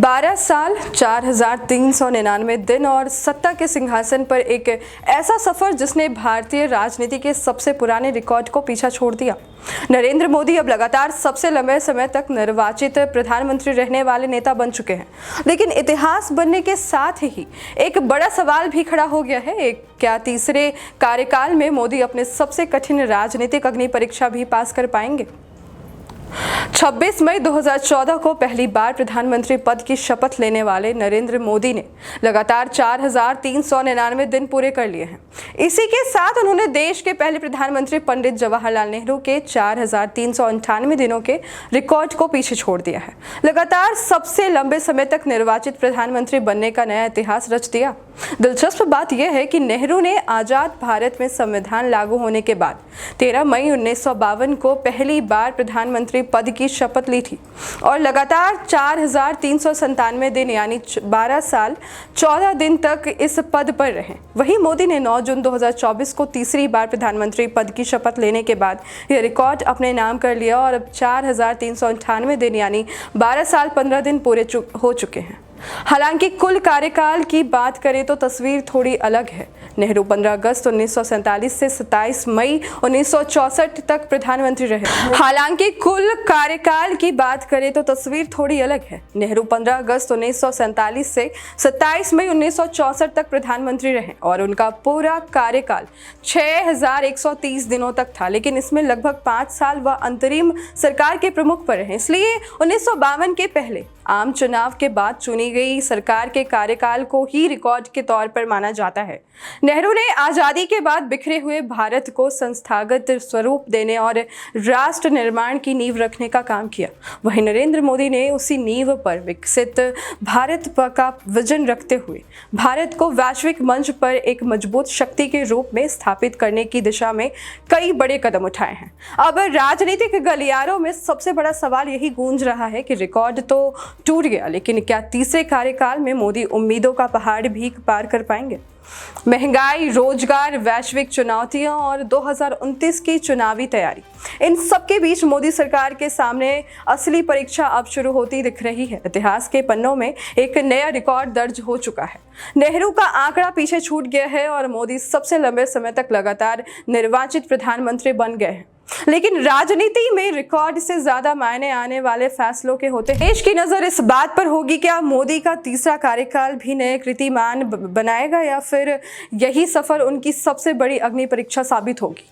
12 साल 4,399 दिन और सत्ता के सिंहासन पर एक ऐसा सफर जिसने भारतीय राजनीति के सबसे पुराने रिकॉर्ड को पीछा छोड़ दिया। नरेंद्र मोदी अब लगातार सबसे लंबे समय तक निर्वाचित प्रधानमंत्री रहने वाले नेता बन चुके हैं, लेकिन इतिहास बनने के साथ ही एक बड़ा सवाल भी खड़ा हो गया है। क्या तीसरे कार्यकाल में मोदी अपने सबसे कठिन राजनीतिक अग्नि परीक्षा भी पास कर पाएंगे? 26 मई 2014 को पहली बार प्रधानमंत्री पद की शपथ लेने वाले नरेंद्र मोदी ने लगातार 4,399 दिन पूरे कर लिए हैं। इसी के साथ उन्होंने देश के पहले प्रधानमंत्री पंडित जवाहरलाल नेहरू के 4,398 दिनों के रिकॉर्ड को पीछे छोड़ दिया है। लगातार सबसे लंबे समय तक निर्वाचित प्रधानमंत्री बनने का नया इतिहास रच दिया। दिलचस्प बात यह है कि नेहरू ने आजाद भारत में संविधान लागू होने के बाद 13 मई 1952 को पहली बार प्रधानमंत्री पद की शपथ ली थी और लगातार 4,397 दिन यानी 12 साल 14 दिन तक इस पद पर रहे। वहीं मोदी ने 9 जून 2024 को तीसरी बार प्रधानमंत्री पद की शपथ लेने के बाद यह रिकॉर्ड अपने नाम कर लिया और अब 4,398 दिन यानी 12 साल 15 दिन पूरे हो चुके हैं। हालांकि कुल कार्यकाल की बात करें तो तस्वीर थोड़ी अलग है। नेहरू 15 अगस्त 1947 से 27 मई 1964 तक प्रधानमंत्री रहे। हालांकि कुल कार्यकाल की बात करें तो तस्वीर थोड़ी अलग है। नेहरू 15 अगस्त 1947 से 27 मई 1964 तक प्रधानमंत्री रहे और उनका पूरा कार्यकाल 6,130 दिनों तक था, लेकिन इसमें लगभग 5 साल वह अंतरिम सरकार के प्रमुख पर रहे। इसलिए 1952 के पहले आम चुनाव के बाद चुनी गई सरकार के कार्यकाल को ही रिकॉर्ड के तौर पर माना जाता है। नेहरू ने आजादी के बाद बिखरे हुए भारत को संस्थागत स्वरूप देने और राष्ट्र निर्माण की नींव रखने का काम किया। वहीं नरेंद्र मोदी ने उसी नींव पर विकसित भारत का विजन रखते हुए भारत को वैश्विक मंच पर एक मजबूत शक्ति के रूप में स्थापित करने की दिशा में कई बड़े कदम उठाए हैं। अब राजनीतिक गलियारों में सबसे बड़ा सवाल यही गूंज रहा है कि रिकॉर्ड तो टूट गया, लेकिन क्या तीसरे कार्यकाल में मोदी उम्मीदों का पहाड़ भी पार कर पाएंगे? महंगाई, रोजगार, वैश्विक चुनौतियां और 2029 की चुनावी तैयारी, इन सब के बीच मोदी सरकार के सामने असली परीक्षा अब शुरू होती दिख रही है। इतिहास के पन्नों में एक नया रिकॉर्ड दर्ज हो चुका है। नेहरू का आंकड़ा पीछे छूट गया है और मोदी सबसे लंबे समय तक लगातार निर्वाचित प्रधानमंत्री बन गए हैं। लेकिन राजनीति में रिकॉर्ड से ज्यादा मायने आने वाले फैसलों के होते हैं। देश की नजर इस बात पर होगी क्या मोदी का तीसरा कार्यकाल भी नए कीर्तिमान बनाएगा या फिर यही सफर उनकी सबसे बड़ी अग्नि परीक्षा साबित होगी।